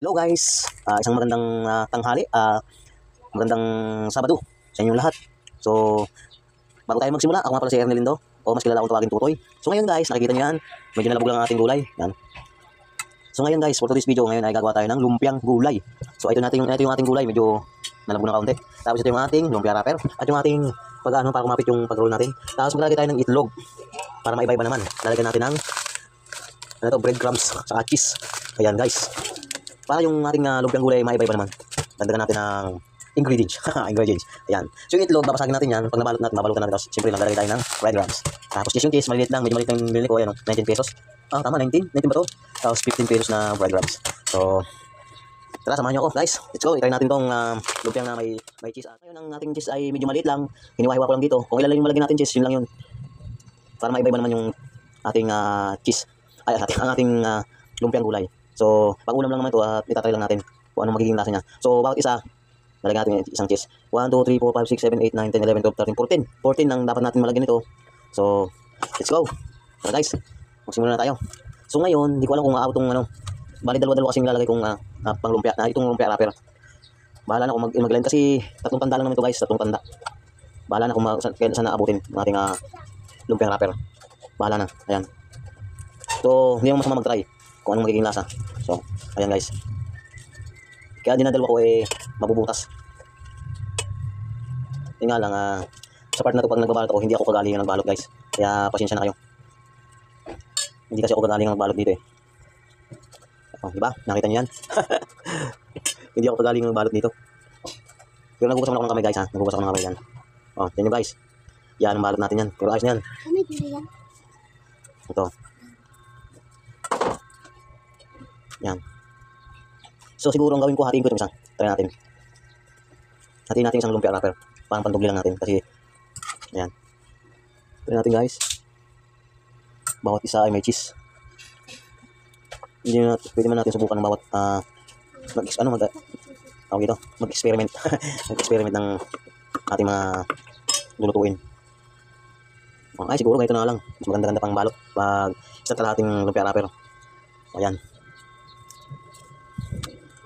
Hello guys, isang magandang tanghali, magandang Sabado sa inyong lahat. So, bago tayo magsimula, ako nga pala si Ernelindo, o mas kilala akong tawagin Tutoy. So ngayon guys, nakikita niyo yan, medyo nalabog lang ang ating gulay. Yan. So ngayon guys, for today's video, ngayon ay gagawa tayo ng lumpiang gulay. So ito yung ating gulay, medyo nalabog na kaunti. Tapos ito yung ating lumpia wrapper, at yung ating para kumapit yung pag-roll natin. Tapos maglalagay tayo ng itlog, para maiba-iba naman. Lalagyan natin ng breadcrumbs sa cheese. Ayan guys. Para yung ating lumpiang gulay maiba-iba naman, dagdagan natin ng ingredients. Ingredients. Ayan. So yung itlog, babasagin natin yan. Pag nabalot natin, babalutan natin. Tapos siyempre lang, lalagay tayo ng breadcrumbs. Tapos yung cheese, maliit lang. Medyo maliit lang yung binili ko. Ayan, 19 pesos. Tama, 19. 19 ba to? Tapos 15 pesos na breadcrumbs. So, tara, samahan nyo ako guys. Let's go. I-try natin tong lumpiang na may cheese. Ngayon ang ating cheese ay medyo maliit lang. Hiniwa-hiwa ko lang dito. Kung ilan lang yung malagyan natin cheese, yun lang yun. Para maiba-iba naman yung ating cheese. Ay, ang ating lumpiang gulay. So, pag-ulam lang naman ito at itatry lang natin kung anong magiging lasa niya. So, bawat isa, lalagyan natin isang cheese. 1, 2, 3, 4, 5, 6, 7, 8, 9, 10, 11, 12, 13, 14. 14 ang dapat natin malagyan ito. So, let's go. So guys, magsimula na tayo. So ngayon, hindi ko alam kung maaabot itong bali dalawa-dalawa kasi nilalagay kong pang lumpia, itong lumpia wrapper. Bahala na kung mag-blend kasi 3 tanda lang naman ito guys, 3 tanda. Bahala na kung saan naabutin ng ating lumpia wrapper. Bahala na, ayan. So, hindi mo masama mag-try kung anong magiging lasa. So, ayan guys. Kaya dinadalawa ko mabubutas. Yun nga lang, sa part na to pag nagbabalot ako, hindi ako kagaling ng balot guys. Kaya pasensya na kayo. Hindi kasi ako kagaling ng balot dito diba? Nakita niyo yan? Hindi ako kagaling ng balot dito. Pero nagugas ako ng kamay guys Nagugas ako ng kamay yan. Yan guys. Yan ang balot natin yan. Pero ayos na yan. Ito. Yan. So siguro ang gawin ko, hatiin ko itong isang. Try natin. Hatiin natin isang lumpia wrapper. Parang pandubli lang natin kasi ayan. Try natin guys. Bawat isa ay may cheese. Pwede man natin subukan ng bawat mag-experiment. Mag-experiment ng ating mga lulutuin. Ay siguro ganito na lang. Mas maganda-ganda pang balot pag isa't kalahating lumpia wrapper. Ayan.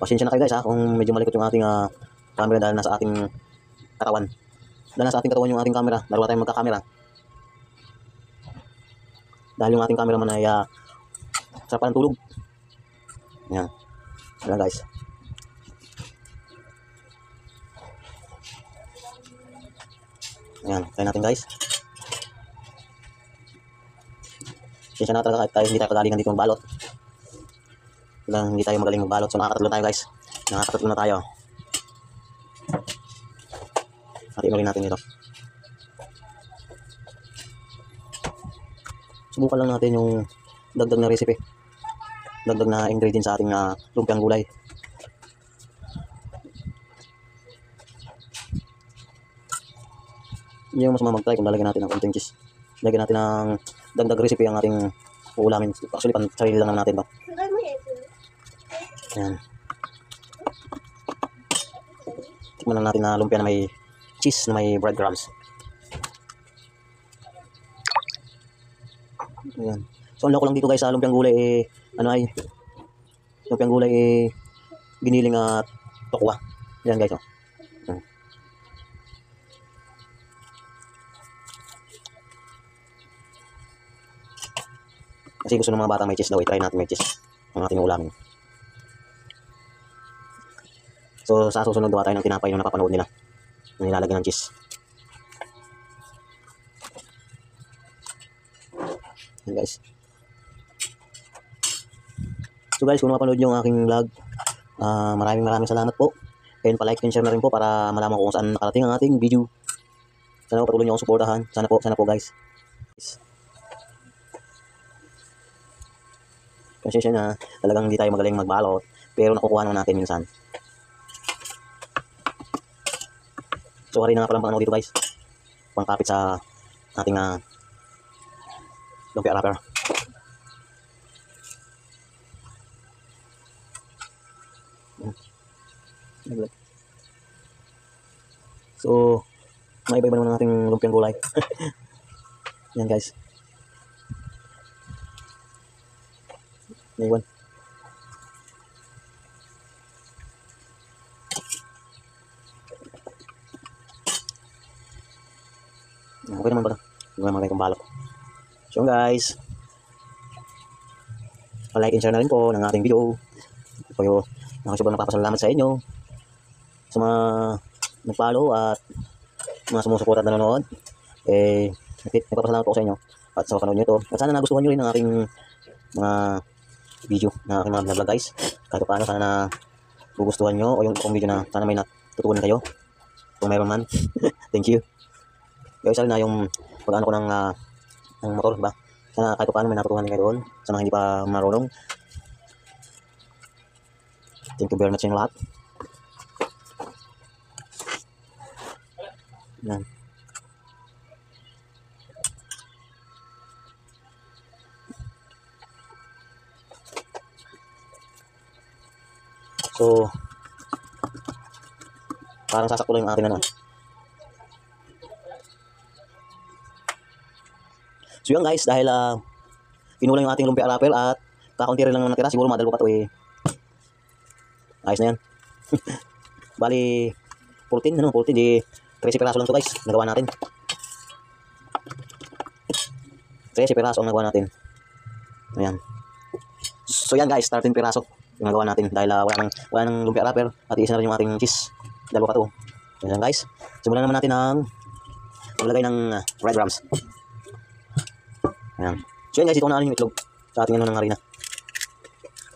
Pasensya na kayo guys kung medyo malikot yung ating camera dahil nasa ating katawan. Dahil nasa ating katawan yung ating camera. Dalawa tayong magkakamera. Dahil yung ating camera man ay sarap ng tulog. Ayan. Ayan guys. Ayan. Try natin guys. Pasensya na talaga kahit hindi tayo kagalingan dito magbalot. Hindi tayo magaling magbalot. So nakakatatlo tayo guys. Nakakatatlo na tayo. Hatiin rin natin ito. Subukan lang natin yung dagdag na recipe. Dagdag na ingredients sa ating lumpiang gulay. Hindi yung mas mamagtry kung lalagyan natin ng konting cheese. Lagyan natin ng dagdag recipe ang ating uulamin. Actually, sarili lang natin to. Ayan. Tikman lang natin na lumpia na may cheese, na may breadcrumbs. Ayan. So, ang loko lang dito guys sa lumpiang gulay lumpiang gulay giniling at tokwa. Ayan guys Kasi gusto ng mga bata may cheese daw, try natin may cheese ang ating ulamin. So sa susunod gawa tayo ng tinapay yung napapanood nila na nilalagyan ng cheese. Ayan guys. So guys, kung napapanood nyo ang aking vlog, maraming salamat po. And pa-like and share na rin po para malaman ko kung saan nakarating ang ating video. Sana po patuloy nyo akong suportahan. Sana po guys. Kasi siya na talagang hindi tayo magaling magbalot, pero nakukuha naman natin minsan. So hari na nga palang pang dito guys, pangkapit sa ating lumpia wrapper. So maiba-iba naman ang ating lumpiang gulay. Yan guys. Iwan. Okay naman ba ito? Hindi naman itong balot. So guys, like and share na rin po ng ating video. Kayo, sobrang napapasalamat sa inyo sa mga nag-follow at mga sumusuporta at nanonood. Nagpapasalamat po sa inyo at sa panood nyo ito. At sana nagustuhan nyo rin ang aking mga video na aking mga vlog guys. Kahit paano, sana na gugustuhan nyo o yung video na sana may natutunan kayo. Kung mayroon man. Thank you. Kaya isa rin na yung pag-ano ko ng motor, diba? Sana kahit paano may natutunan kayo doon. Sa mga hindi pa marunong. Thank you very much sa inyo lahat. Yan. So, parang sasakto lang yung ating ano. So yun guys, dahil pinulang yung ating lumpia wrapper at kakaunti rin lang natira, siguro madalo pa ito eh. Ayos na yan. Bali 14 di 13 piraso lang ito guys, nagawa natin. 13 piraso ang nagawa natin. Ayan. So yan guys, 13 piraso yung nagawa natin dahil wala nang lumpia wrapper at isa na rin yung ating cheese. Dalawa pa ito. Ayan guys, simulan naman natin ang maglagay ng breadcrumbs. Ayan. So yan guys, ito ko na yung itlog sa ating ano ng harina.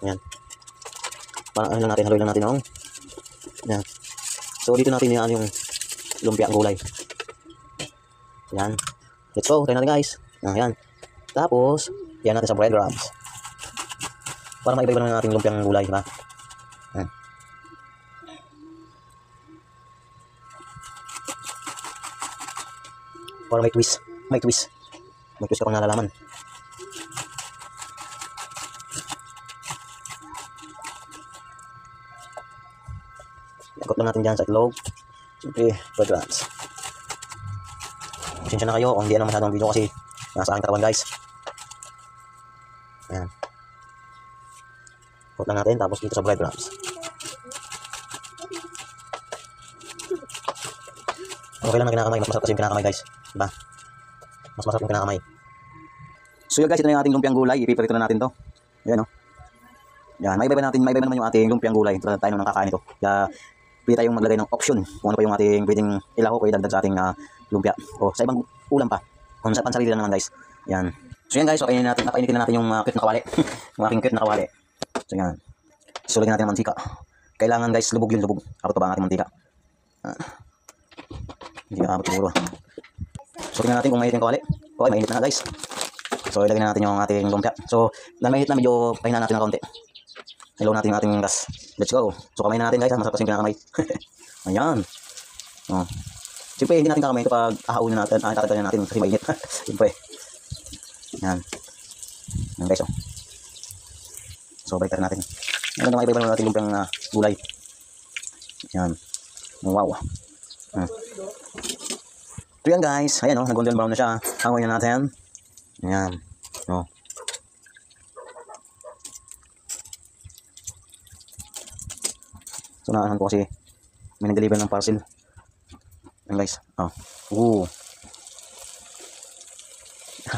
Ayan. Parang ano natin, haluin lang natin yung. Ayan. So dito natin yung lumpia ang gulay. Ayan. Let's go, try natin guys. Ayan. Tapos, yan natin sa breadcrumbs. Para maiba-iba na natin lumpia ang gulay, diba? Ayan. Para may twist. May twist. May twist ka pang nalalaman. Ikot lang natin dyan sa itlog. Siyempre, breadcrumbs. Pasensya na kayo kung hindi na masyadong video kasi nasa aking katawan guys. Ayan. Ikot lang natin tapos dito sa breadcrumbs. Okay lang na kinakamay. Mas masarap kasi yung kinakamay guys. Diba? Mas masarap yung kinakamay. So yun guys, ito na yung ating lumpiang gulay. Ipiprito na natin to. Ayan o. Yan, maiba naman yung ating lumpiang gulay. Tulad tayo nung nakakain ito. Kaya pili tayong maglagay ng option kung ano pa yung ating pwedeng ilaho o idagdag sa ating lumpia. O sa ibang ulam pa. Kung sa pansarili lang naman guys. Yan. So yan guys, so napainitin na natin yung cute na kawali. Yung aking cute na kawali. So yan. So lagyan natin ng mantika. Kailangan guys, lubog yun, lubog. Abot pa ba ang ating mantika? Hindi na abot siguro. So tingnan natin kung mainit yung kawali. Okay, mainit na guys. So ilagay na natin yung ating lumpia. So dahil mainit na, medyo pahinaan natin ng kaunti. Ilaw natin yung ating gas. Let's go. So kamay na natin guys, masarap kasi yung kinakamay. Ayan. Oh. Siyempre hindi natin kakamay ito pag ahaunin natin, tatagalan natin kasi mainit. Siyempre. Ayan. Ayan guys oh. So baliktad natin. Ayan na maiba-iba natin lumpiang gulay. Ayan. Wow. So yan guys, ayan o, nag-golden brown na siya. Hangoy na natin. Ayan. O. So naahan ko kasi may nag-deliver ng parcel. Ayan guys. O.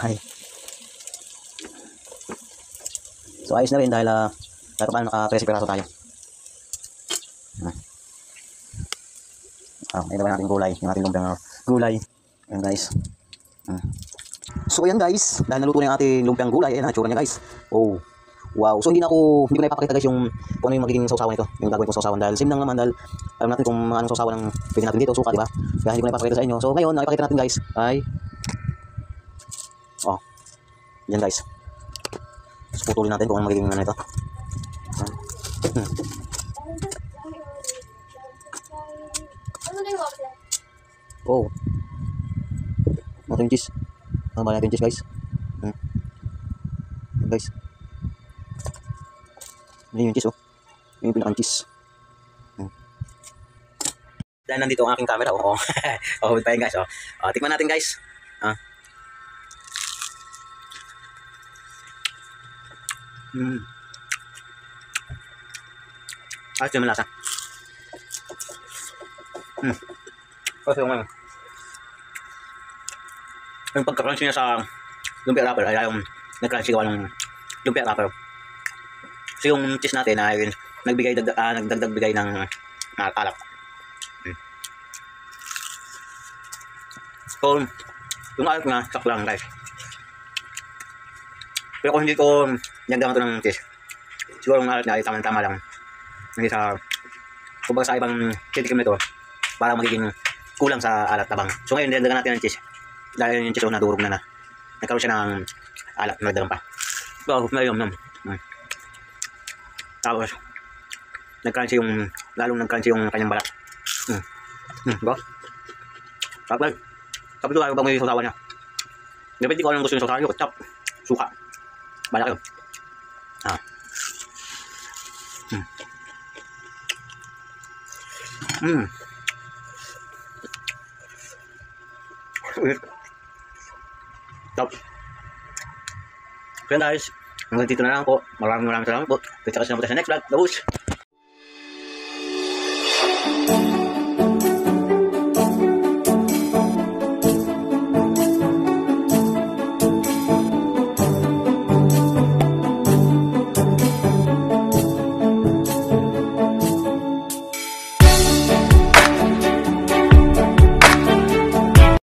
Ay. So ayos na rin dahil tayo paano naka 13 piraso tayo. Ito ba natin gulay, yung ating lumpiang gulay. Ayan guys. So ayan guys, dahil naluto na yung ating lumpiang gulay, ayan ang tsura niya guys. Oh, wow. So hindi ko na ipapakita guys yung kung ano yung magiging sausawan nito, yung gagawin kong sausawan dahil same lang naman dahil alam natin kung anong sausawan ang pwede natin dito, suka, diba? Kaya hindi ko na ipapakita sa inyo. So ngayon, nakipakita natin guys ay yan guys. So putulin natin kung ano magiging ano ito. Oh. Ito yung cheese. Ano ba natin yung cheese guys? Yan guys. Yan yung cheese oh. Yung pinaka-cheese. Dahil nandito ang aking camera oh. Oh, pa yun guys oh. Tikman natin guys. Ayos naman lasa. Kasi yung yung pagka-crunchy niya sa lumpia wrapper ay yung nag-crunchy gawa ng lumpia wrapper. So yung cheese natin ay nagdagdag bigay ng alak. So yung alak na sakto lang guys. Pero kung hindi ko niyagdaman ito ng cheese, siguro yung alak na ay tama lang. Hindi sa kumbaga sa ibang titikim nito para magiging kulang sa alat tabang. So ngayon nilagyan natin ng cheese. Dahil yung cheese na durog na nagkaroon siya ng alat na nagdagan pa. So ngayon tapos nag-crunchy lalong nag-crunchy yung kanyang balat. Diba? Tapos ito tayo pag may susawa niya. Depende ko anong gusto yung susawa niyo. Ketchup, suka. Bala kayo. Top. So guys, hanggang dito na lang po. Maraming salamat po. Kita kasi na po tayo sa next vlog. Tapos.